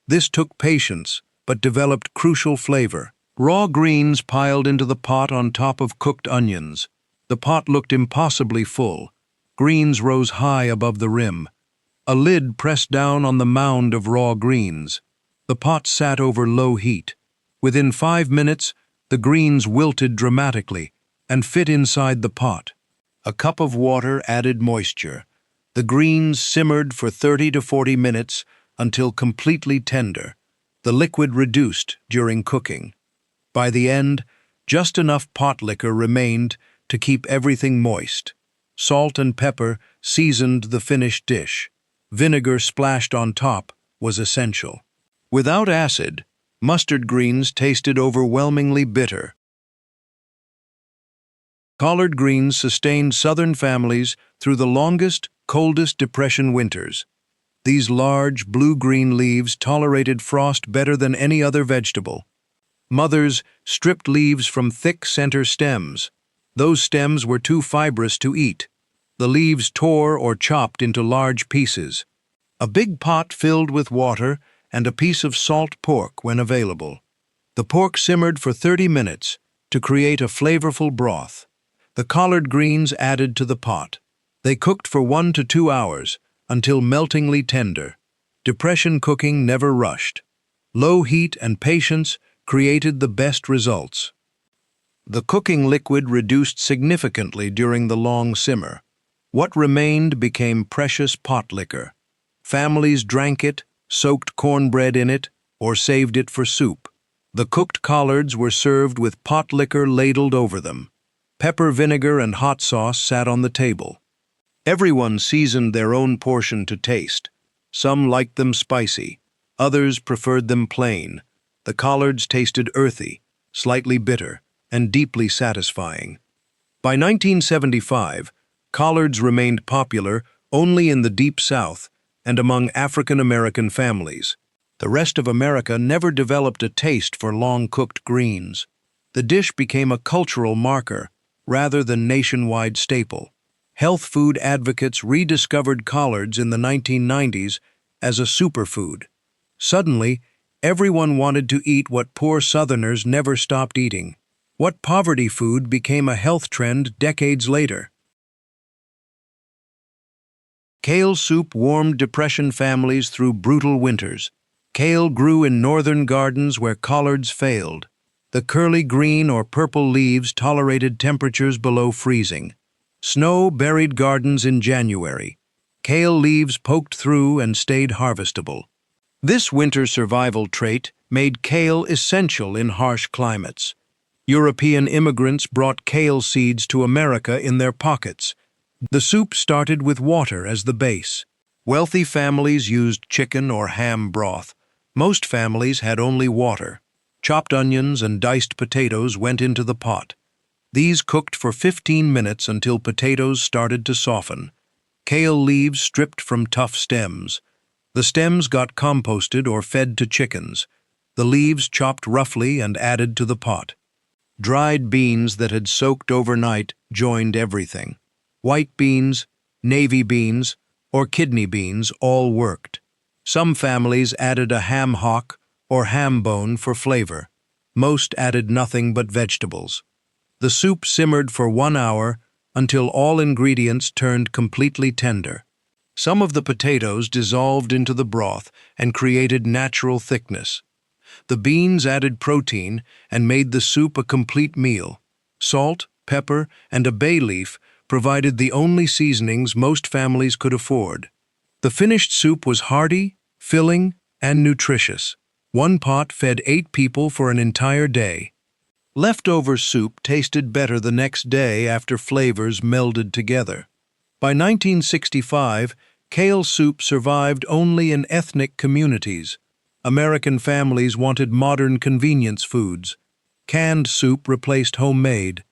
This took patience, but developed crucial flavor. Raw greens piled into the pot on top of cooked onions. The pot looked impossibly full. Greens rose high above the rim. A lid pressed down on the mound of raw greens. The pot sat over low heat. Within 5 minutes, the greens wilted dramatically and fit inside the pot. A cup of water added moisture. The greens simmered for 30 to 40 minutes until completely tender. The liquid reduced during cooking. By the end, just enough pot liquor remained to keep everything moist. Salt and pepper seasoned the finished dish. Vinegar splashed on top was essential. Without acid, mustard greens tasted overwhelmingly bitter. Collard greens sustained Southern families through the longest, coldest Depression winters. These large, blue-green leaves tolerated frost better than any other vegetable. Mothers stripped leaves from thick center stems. Those stems were too fibrous to eat. The leaves tore or chopped into large pieces. A big pot filled with water and a piece of salt pork when available. The pork simmered for 30 minutes to create a flavorful broth. The collard greens added to the pot. They cooked for 1 to 2 hours until meltingly tender. Depression cooking never rushed. Low heat and patience created the best results. The cooking liquid reduced significantly during the long simmer. What remained became precious pot liquor. Families drank it, soaked cornbread in it, or saved it for soup. The cooked collards were served with pot liquor ladled over them. Pepper, vinegar, and hot sauce sat on the table. Everyone seasoned their own portion to taste. Some liked them spicy. Others preferred them plain. The collards tasted earthy, slightly bitter, and deeply satisfying. By 1975, collards remained popular only in the Deep South and among African American families. The rest of America never developed a taste for long-cooked greens. The dish became a cultural marker rather than nationwide staple. Health food advocates rediscovered collards in the 1990s as a superfood. Suddenly, everyone wanted to eat what poor Southerners never stopped eating. What poverty food became a health trend decades later? Kale soup warmed Depression families through brutal winters. Kale grew in northern gardens where collards failed. The curly green or purple leaves tolerated temperatures below freezing. Snow buried gardens in January. Kale leaves poked through and stayed harvestable. This winter survival trait made kale essential in harsh climates. European immigrants brought kale seeds to America in their pockets. The soup started with water as the base. Wealthy families used chicken or ham broth. Most families had only water. Chopped onions and diced potatoes went into the pot. These cooked for 15 minutes until potatoes started to soften. Kale leaves stripped from tough stems. The stems got composted or fed to chickens. The leaves chopped roughly and added to the pot. Dried beans that had soaked overnight joined everything. White beans, navy beans, or kidney beans all worked. Some families added a ham hock or ham bone for flavor. Most added nothing but vegetables. The soup simmered for 1 hour until all ingredients turned completely tender. Some of the potatoes dissolved into the broth and created natural thickness. The beans added protein and made the soup a complete meal. Salt, pepper, and a bay leaf provided the only seasonings most families could afford. The finished soup was hearty, filling, and nutritious. One pot fed 8 people for an entire day. Leftover soup tasted better the next day after flavors melded together. By 1965, kale soup survived only in ethnic communities. American families wanted modern convenience foods. Canned soup replaced homemade.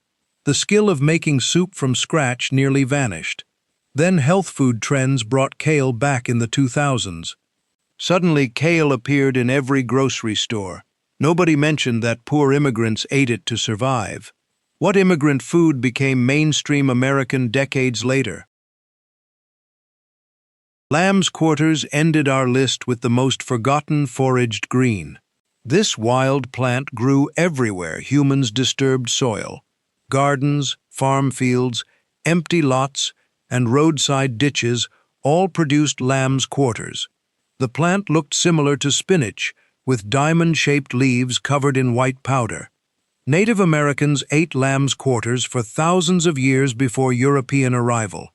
The skill of making soup from scratch nearly vanished. Then health food trends brought kale back in the 2000s. Suddenly, kale appeared in every grocery store. Nobody mentioned that poor immigrants ate it to survive. What immigrant food became mainstream American decades later? Lamb's quarters ended our list with the most forgotten foraged green. This wild plant grew everywhere humans disturbed soil. Gardens, farm fields, empty lots, and roadside ditches all produced lamb's quarters. The plant looked similar to spinach, with diamond-shaped leaves covered in white powder. Native Americans ate lamb's quarters for thousands of years before European arrival.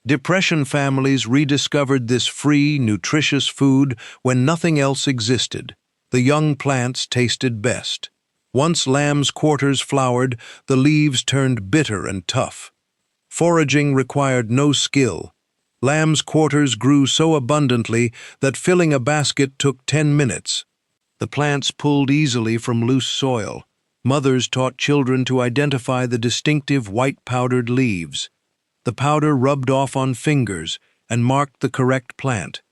Depression families rediscovered this free, nutritious food when nothing else existed. The young plants tasted best. Once lamb's quarters flowered, the leaves turned bitter and tough. Foraging required no skill. Lamb's quarters grew so abundantly that filling a basket took 10 minutes. The plants pulled easily from loose soil. Mothers taught children to identify the distinctive white powdered leaves. The powder rubbed off on fingers and marked the correct plant.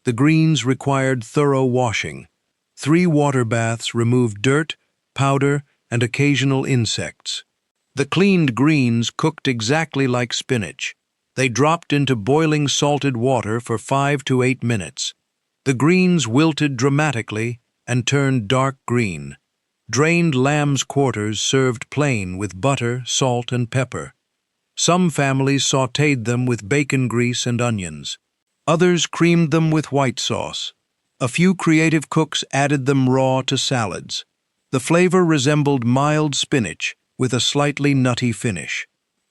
The greens required thorough washing. 3 water baths removed dirt, powder, and occasional insects. The cleaned greens cooked exactly like spinach. They dropped into boiling salted water for 5 to 8 minutes. The greens wilted dramatically and turned dark green. Drained lamb's quarters served plain with butter, salt, and pepper. Some families sautéed them with bacon grease and onions. Others creamed them with white sauce. A few creative cooks added them raw to salads. The flavor resembled mild spinach with a slightly nutty finish.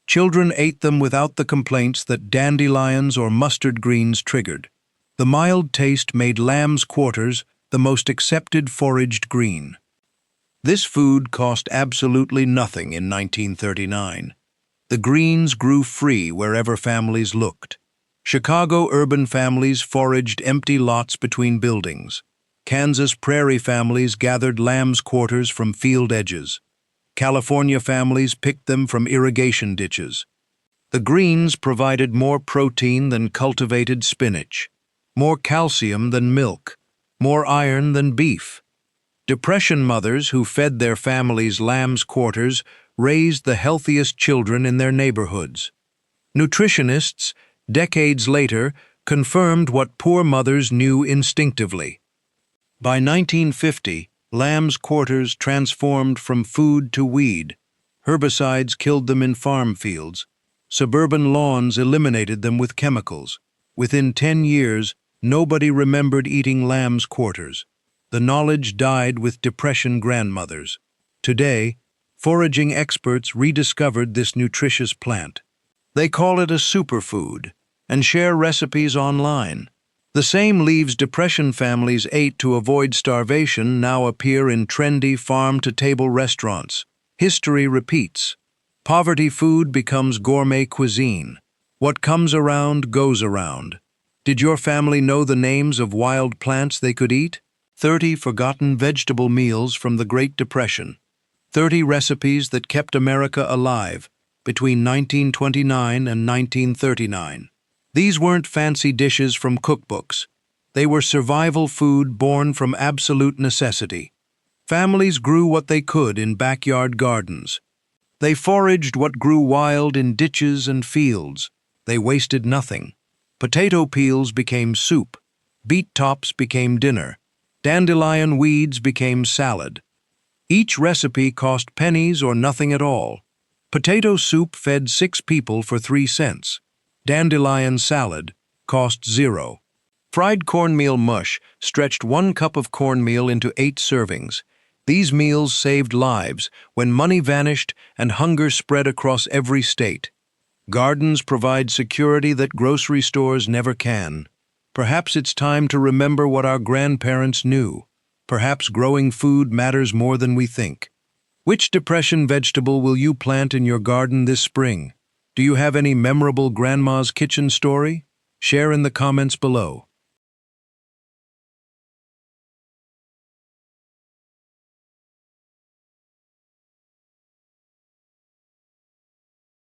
Children ate them without the complaints that dandelions or mustard greens triggered. The mild taste made lamb's quarters the most accepted foraged green. This food cost absolutely nothing in 1939. The greens grew free wherever families looked. Chicago urban families foraged empty lots between buildings. Kansas prairie families gathered lamb's quarters from field edges. California families picked them from irrigation ditches. The greens provided more protein than cultivated spinach, more calcium than milk, more iron than beef. Depression mothers who fed their families lamb's quarters raised the healthiest children in their neighborhoods. Nutritionists, decades later, confirmed what poor mothers knew instinctively. By 1950, lamb's quarters transformed from food to weed. Herbicides killed them in farm fields. Suburban lawns eliminated them with chemicals. Within 10 years, nobody remembered eating lamb's quarters. The knowledge died with depression grandmothers. Today, foraging experts rediscovered this nutritious plant. They call it a superfood and share recipes online. The same leaves depression families ate to avoid starvation now appear in trendy farm-to-table restaurants. History repeats. Poverty food becomes gourmet cuisine. What comes around goes around. Did your family know the names of wild plants they could eat? 30 forgotten vegetable meals from the Great Depression. 30 recipes that kept America alive between 1929 and 1939. These weren't fancy dishes from cookbooks. They were survival food born from absolute necessity. Families grew what they could in backyard gardens. They foraged what grew wild in ditches and fields. They wasted nothing. Potato peels became soup. Beet tops became dinner. Dandelion weeds became salad. Each recipe cost pennies or nothing at all. Potato soup fed 6 people for 3 cents. Dandelion salad cost zero. Fried cornmeal mush stretched 1 cup of cornmeal into 8 servings. These meals saved lives when money vanished and hunger spread across every state. Gardens provide security that grocery stores never can. Perhaps it's time to remember what our grandparents knew. Perhaps growing food matters more than we think. Which depression vegetable will you plant in your garden this spring? Do you have any memorable grandma's kitchen story? Share in the comments below.